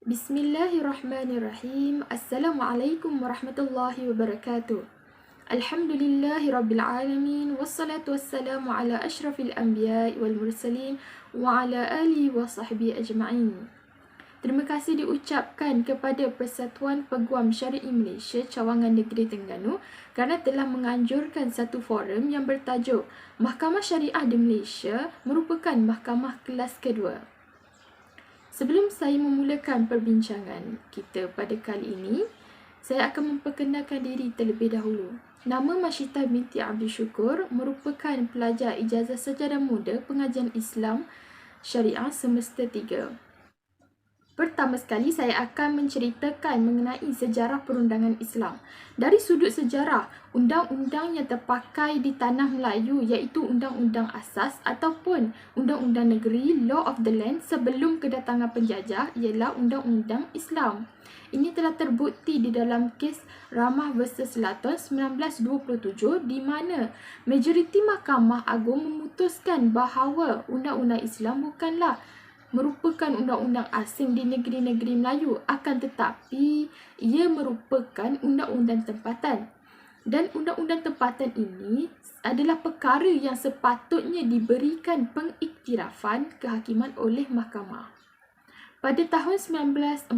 Bismillahirrahmanirrahim. Assalamualaikum warahmatullahi wabarakatuh. Alhamdulillahirabbil alamin wassalatu wassalamu ala asyrafil anbiya'i wal mursalin wa ala alihi wa sahbihi ajma'in. Terima kasih diucapkan kepada Persatuan Peguam Syari'i Malaysia Cawangan Negeri Terengganu kerana telah menganjurkan satu forum yang bertajuk Mahkamah Syariah di Malaysia merupakan mahkamah kelas kedua. Sebelum saya memulakan perbincangan kita pada kali ini, saya akan memperkenalkan diri terlebih dahulu. Nama Masyitah binti Abdul Syukur merupakan pelajar ijazah sejarah muda pengajian Islam Syariah semester 3. Pertama sekali, saya akan menceritakan mengenai sejarah perundangan Islam. Dari sudut sejarah, undang-undang yang terpakai di tanah Melayu iaitu Undang-Undang Asas ataupun Undang-Undang Negeri Law of the Land sebelum kedatangan penjajah ialah Undang-Undang Islam. Ini telah terbukti di dalam kes Ramah vs Laton 1927 di mana majoriti Mahkamah Agung memutuskan bahawa Undang-Undang Islam bukanlah merupakan undang-undang asing di negeri-negeri Melayu, akan tetapi ia merupakan undang-undang tempatan. Dan undang-undang tempatan ini adalah perkara yang sepatutnya diberikan pengiktirafan kehakiman oleh mahkamah. Pada tahun 1948,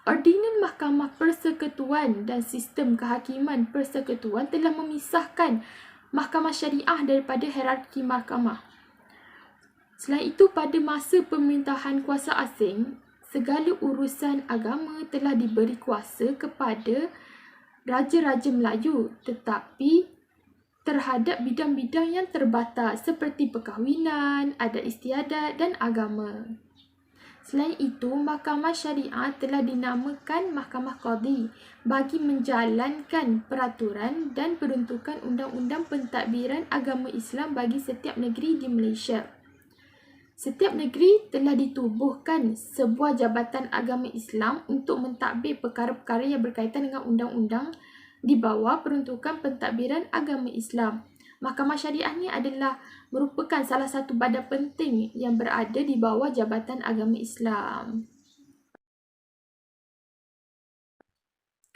Ordinan Mahkamah Persekutuan dan Sistem Kehakiman Persekutuan telah memisahkan mahkamah syariah daripada hierarki mahkamah. Selain itu, pada masa pemerintahan kuasa asing, segala urusan agama telah diberi kuasa kepada Raja-Raja Melayu, tetapi terhadap bidang-bidang yang terbatas seperti perkahwinan, adat istiadat dan agama. Selain itu, Mahkamah Syariah telah dinamakan Mahkamah Qadhi bagi menjalankan peraturan dan peruntukan undang-undang pentadbiran agama Islam bagi setiap negeri di Malaysia. Setiap negeri telah ditubuhkan sebuah jabatan agama Islam untuk mentadbir perkara-perkara yang berkaitan dengan undang-undang di bawah peruntukan pentadbiran agama Islam. Mahkamah Syariah ni adalah merupakan salah satu badan penting yang berada di bawah Jabatan Agama Islam.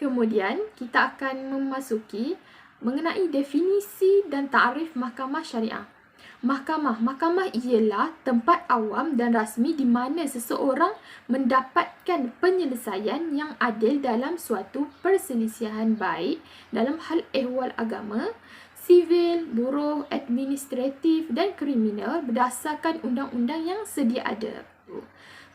Kemudian, kita akan memasuki mengenai definisi dan takrif Mahkamah Syariah. Mahkamah ialah tempat awam dan rasmi di mana seseorang mendapatkan penyelesaian yang adil dalam suatu perselisihan baik dalam hal ehwal agama, sivil, buruh, administratif dan kriminal berdasarkan undang-undang yang sedia ada.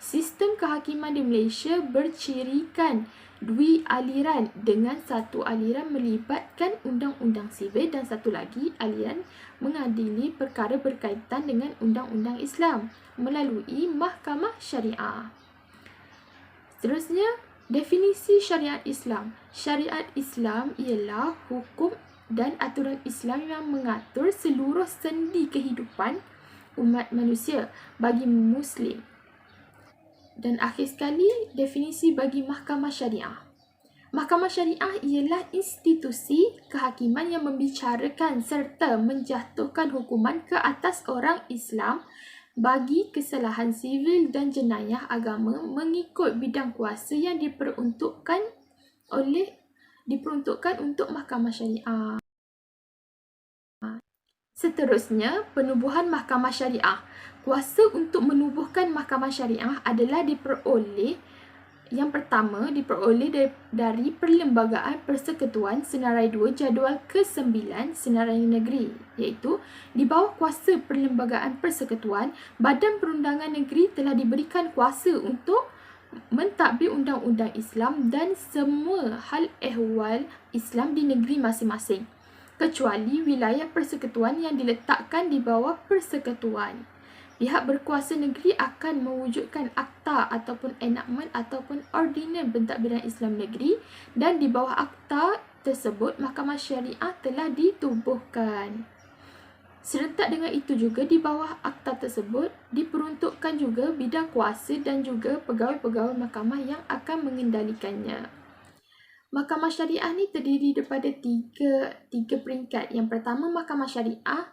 Sistem kehakiman di Malaysia bercirikan dua aliran dengan satu aliran melibatkan undang-undang sivil dan satu lagi aliran mengadili perkara berkaitan dengan undang-undang Islam melalui Mahkamah Syariah. Seterusnya, definisi syariat Islam. Syariat Islam ialah hukum dan aturan Islam yang mengatur seluruh sendi kehidupan umat manusia bagi Muslim. Dan akhir sekali, definisi bagi Mahkamah Syariah. Mahkamah Syariah ialah institusi kehakiman yang membicarakan serta menjatuhkan hukuman ke atas orang Islam bagi kesalahan sivil dan jenayah agama mengikut bidang kuasa yang diperuntukkan untuk Mahkamah Syariah. Seterusnya, penubuhan Mahkamah Syariah. Kuasa untuk menubuhkan Mahkamah Syariah adalah diperoleh dari Perlembagaan Persekutuan Senarai 2 Jadual ke-9 Senarai Negeri, iaitu di bawah kuasa Perlembagaan Persekutuan, Badan Perundangan Negeri telah diberikan kuasa untuk mentadbir undang-undang Islam dan semua hal ehwal Islam di negeri masing-masing, kecuali wilayah persekutuan yang diletakkan di bawah persekutuan. Pihak berkuasa negeri akan mewujudkan akta ataupun enakmen ataupun ordinan pentadbiran Islam negeri, dan di bawah akta tersebut Mahkamah Syariah telah ditubuhkan. Serentak dengan itu juga, di bawah akta tersebut diperuntukkan juga bidang kuasa dan juga pegawai-pegawai mahkamah yang akan mengendalikannya. Mahkamah Syariah ni terdiri daripada tiga peringkat. Yang pertama, Mahkamah Syariah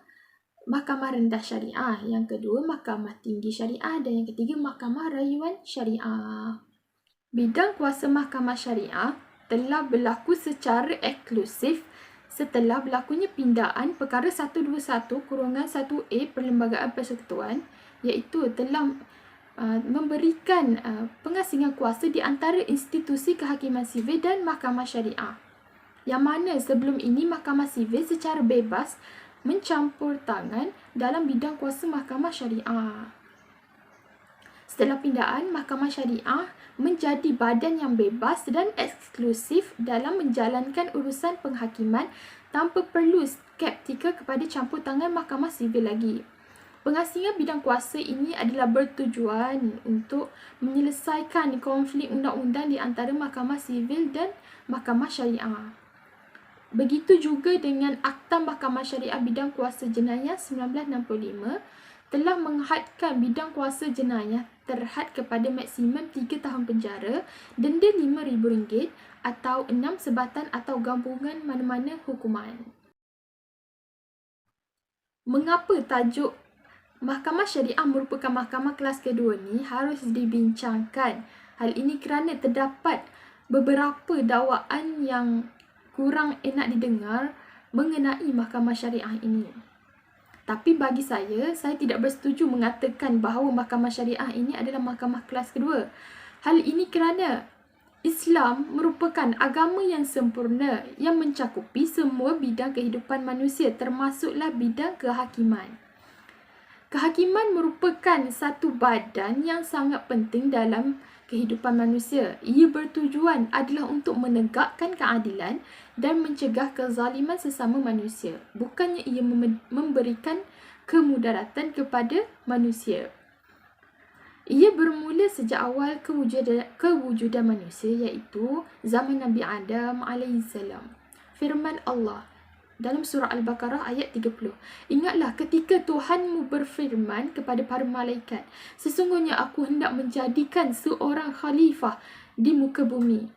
Mahkamah Rendah Syariah. Yang kedua, Mahkamah Tinggi Syariah. Dan yang ketiga, Mahkamah Rayuan Syariah. Bidang kuasa Mahkamah Syariah telah berlaku secara eksklusif setelah berlakunya pindaan perkara 121/1A Perlembagaan Persekutuan, iaitu telah memberikan pengasingan kuasa di antara institusi kehakiman sivil dan Mahkamah Syariah. Yang mana sebelum ini Mahkamah Sivil secara bebas mencampur tangan dalam bidang kuasa Mahkamah Syariah. Setelah pindaan, Mahkamah Syariah menjadi badan yang bebas dan eksklusif dalam menjalankan urusan penghakiman tanpa perlu skeptika kepada campur tangan Mahkamah Sivil lagi. Pengasingan bidang kuasa ini adalah bertujuan untuk menyelesaikan konflik undang-undang di antara Mahkamah Sivil dan Mahkamah Syariah. Begitu juga dengan Akta Mahkamah Syariah Bidang Kuasa Jenayah 1965 telah menghadkan bidang kuasa jenayah terhad kepada maksimum 3 tahun penjara, denda RM5,000 atau 6 sebatan atau gabungan mana-mana hukuman. Mengapa tajuk Mahkamah Syariah merupakan mahkamah kelas kedua ni harus dibincangkan? Hal ini kerana terdapat beberapa dakwaan yang kurang enak didengar mengenai Mahkamah Syariah ini. Tapi bagi saya tidak bersetuju mengatakan bahawa Mahkamah Syariah ini adalah mahkamah kelas kedua. Hal ini kerana Islam merupakan agama yang sempurna yang mencakupi semua bidang kehidupan manusia, termasuklah bidang kehakiman. Kehakiman merupakan satu badan yang sangat penting dalam kehidupan manusia. Ia bertujuan adalah untuk menegakkan keadilan dan mencegah kezaliman sesama manusia. Bukannya ia memberikan kemudaratan kepada manusia. Ia bermula sejak awal kewujudan manusia, iaitu zaman Nabi Adam AS. Firman Allah dalam surah Al-Baqarah ayat 30. Ingatlah ketika Tuhanmu berfirman kepada para malaikat, sesungguhnya aku hendak menjadikan seorang khalifah di muka bumi.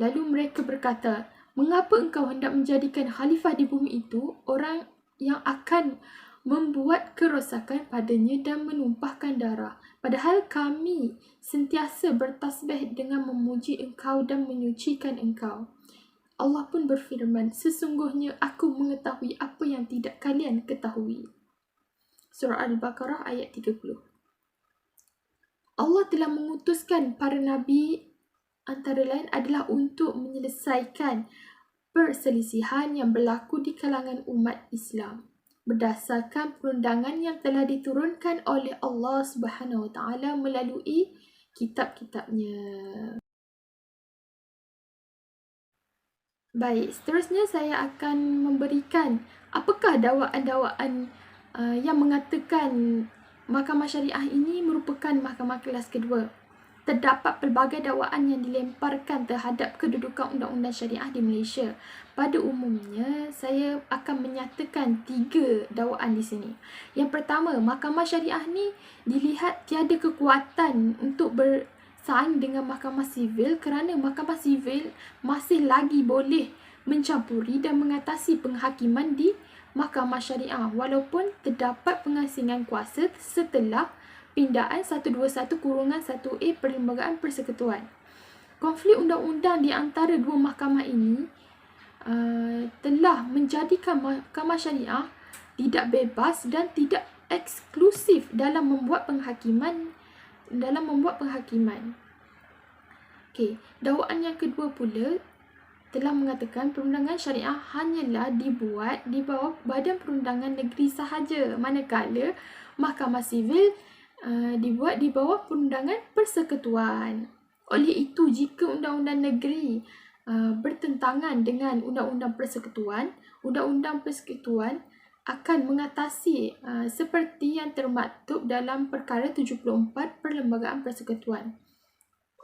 Lalu mereka berkata, mengapa engkau hendak menjadikan khalifah di bumi itu orang yang akan membuat kerosakan padanya dan menumpahkan darah? Padahal kami sentiasa bertasbih dengan memuji engkau dan menyucikan engkau. Allah pun berfirman, sesungguhnya aku mengetahui apa yang tidak kalian ketahui. Surah Al-Baqarah ayat 30. Allah telah mengutuskan para nabi antara lain adalah untuk menyelesaikan perselisihan yang berlaku di kalangan umat Islam berdasarkan perundangan yang telah diturunkan oleh Allah Subhanahu Wa Taala melalui kitab-kitabnya. Baik, seterusnya saya akan memberikan apakah dakwaan-dakwaan yang mengatakan Mahkamah Syariah ini merupakan mahkamah kelas kedua. Terdapat pelbagai dakwaan yang dilemparkan terhadap kedudukan undang-undang syariah di Malaysia. Pada umumnya, saya akan menyatakan 3 dakwaan di sini. Yang pertama, Mahkamah Syariah ni dilihat tiada kekuatan untuk bersaing dengan Mahkamah Sivil kerana Mahkamah Sivil masih lagi boleh mencampuri dan mengatasi penghakiman di Mahkamah Syariah walaupun terdapat pengasingan kuasa setelah pindaan 121/1A Perlembagaan Persekutuan. Konflik undang-undang di antara dua mahkamah ini telah menjadikan Mahkamah Syariah tidak bebas dan tidak eksklusif dalam membuat penghakiman. Okey, dakwaan yang kedua pula telah mengatakan perundangan syariah hanyalah dibuat di bawah Badan Perundangan Negeri sahaja, manakala Mahkamah Sivil dibuat di bawah Perundangan Persekutuan. Oleh itu, jika undang-undang negeri bertentangan dengan undang-undang persekutuan, undang-undang persekutuan akan mengatasi seperti yang termaktub dalam perkara 74 Perlembagaan Persekutuan.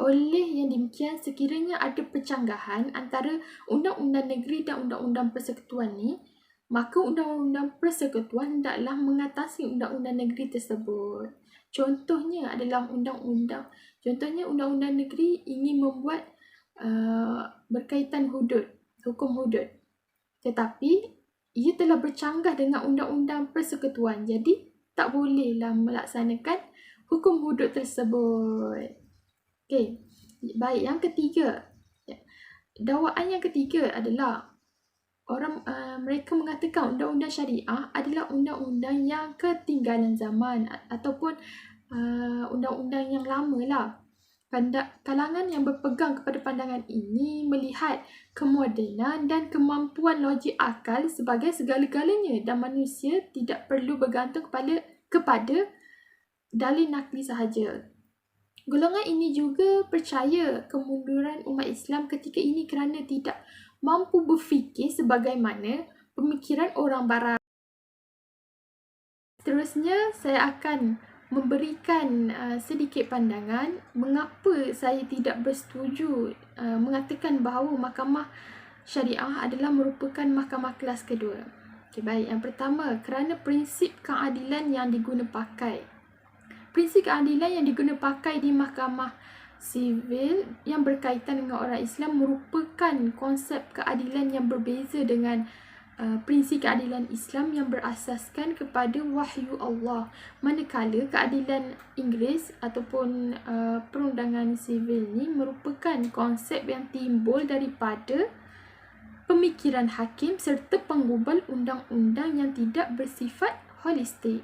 Oleh yang demikian, sekiranya ada pencanggahan antara undang-undang negeri dan undang-undang persekutuan ni, maka undang-undang persekutuan hendaklah mengatasi undang-undang negeri tersebut. Contohnya adalah undang-undang negeri ingin membuat berkaitan hudud, hukum hudud. Tetapi ia telah bercanggah dengan undang-undang persekutuan. Jadi, tak bolehlah melaksanakan hukum hudud tersebut. Okey, baik. Yang ketiga, dakwaan yang ketiga adalah mereka mengatakan undang-undang syariah adalah undang-undang yang ketinggalan zaman ataupun undang-undang yang lama lah. Kalangan yang berpegang kepada pandangan ini melihat kemodenan dan kemampuan logik akal sebagai segala-galanya dan manusia tidak perlu bergantung kepada dalil nakli sahaja. Golongan ini juga percaya kemunduran umat Islam ketika ini kerana tidak mampu berfikir sebagaimana pemikiran orang barat. Seterusnya, saya akan memberikan sedikit pandangan mengapa saya tidak bersetuju mengatakan bahawa mahkamah syariah adalah merupakan mahkamah kelas kedua. Okay, baik. Yang pertama, kerana prinsip keadilan yang diguna pakai. Prinsip keadilan yang diguna pakai di mahkamah sivil yang berkaitan dengan orang Islam merupakan konsep keadilan yang berbeza dengan prinsip keadilan Islam yang berasaskan kepada wahyu Allah. Manakala keadilan Inggeris ataupun perundangan sivil ni merupakan konsep yang timbul daripada pemikiran hakim serta penggubal undang-undang yang tidak bersifat holistik.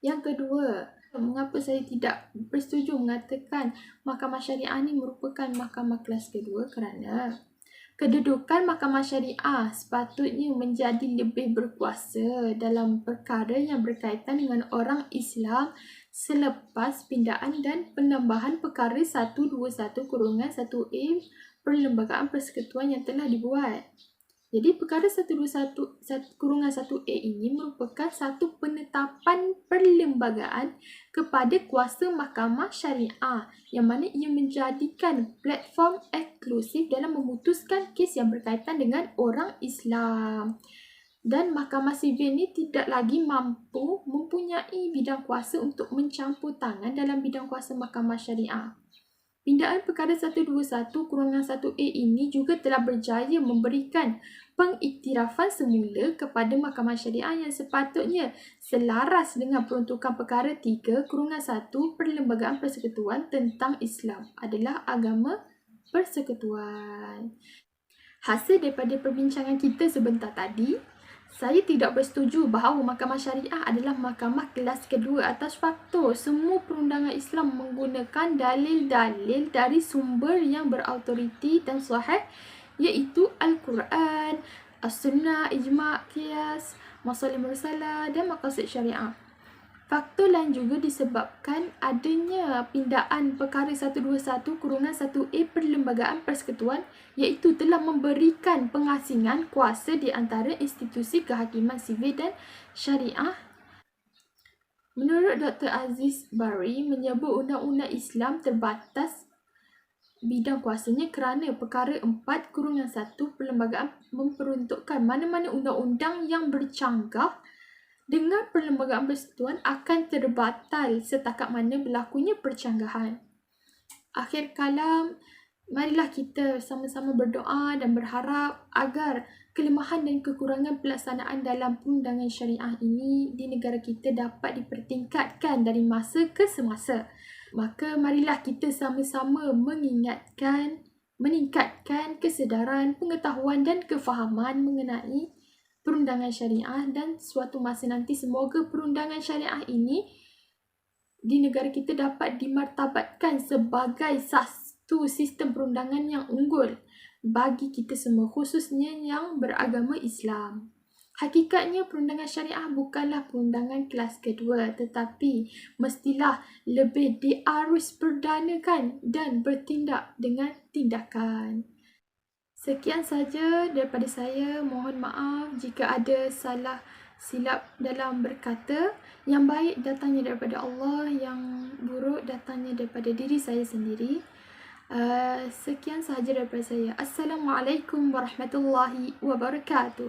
Yang kedua, mengapa saya tidak bersetuju mengatakan mahkamah syariah ni merupakan mahkamah kelas kedua? Kerana kedudukan mahkamah syariah sepatutnya menjadi lebih berkuasa dalam perkara yang berkaitan dengan orang Islam selepas pindaan dan penambahan perkara 121-1A Perlembagaan Persekutuan yang telah dibuat. Jadi perkara 121-1A ini merupakan satu penetapan perlembagaan kepada kuasa mahkamah syariah yang mana ia menjadikan platform eksklusif dalam memutuskan kes yang berkaitan dengan orang Islam. Dan mahkamah sivil ini tidak lagi mempunyai bidang kuasa untuk mencampur tangan dalam bidang kuasa mahkamah syariah. Pindaan perkara 121-1A ini juga telah berjaya memberikan pengiktirafan semula kepada mahkamah syariah yang sepatutnya selaras dengan peruntukan perkara 3-1 Perlembagaan Persekutuan tentang Islam adalah agama persekutuan. Hasil daripada perbincangan kita sebentar tadi, saya tidak bersetuju bahawa mahkamah syariah adalah mahkamah kelas kedua atas faktor semua perundangan Islam menggunakan dalil-dalil dari sumber yang berautoriti dan sahih, iaitu Al-Quran, As-Sunnah, Ijma', Qiyas, Masalih Mursalah dan Maqasid Syariah. Faktor lain juga disebabkan adanya pindaan perkara 121-1A Perlembagaan Persekutuan, iaitu telah memberikan pengasingan kuasa di antara institusi kehakiman sivil dan syariah. Menurut Dr. Aziz Bari, menyebut undang-undang Islam terbatas bidang kuasanya kerana perkara 4-1 Perlembagaan memperuntukkan mana-mana undang-undang yang bercanggah dengan Perlembagaan Persekutuan akan terbatal setakat mana berlakunya percanggahan. Akhir kalam, marilah kita sama-sama berdoa dan berharap agar kelemahan dan kekurangan pelaksanaan dalam perundangan syariah ini di negara kita dapat dipertingkatkan dari masa ke semasa. Maka marilah kita sama-sama meningkatkan kesedaran, pengetahuan dan kefahaman mengenai perundangan syariah, dan suatu masa nanti semoga perundangan syariah ini di negara kita dapat dimartabatkan sebagai satu sistem perundangan yang unggul bagi kita semua, khususnya yang beragama Islam. Hakikatnya perundangan syariah bukanlah perundangan kelas kedua, tetapi mestilah lebih diarus perdanakan dan bertindak dengan tindakan. Sekian saja daripada saya. Mohon maaf jika ada salah silap dalam berkata. Yang baik datangnya daripada Allah, yang buruk datangnya daripada diri saya sendiri. Sekian sahaja daripada saya. Assalamualaikum warahmatullahi wabarakatuh.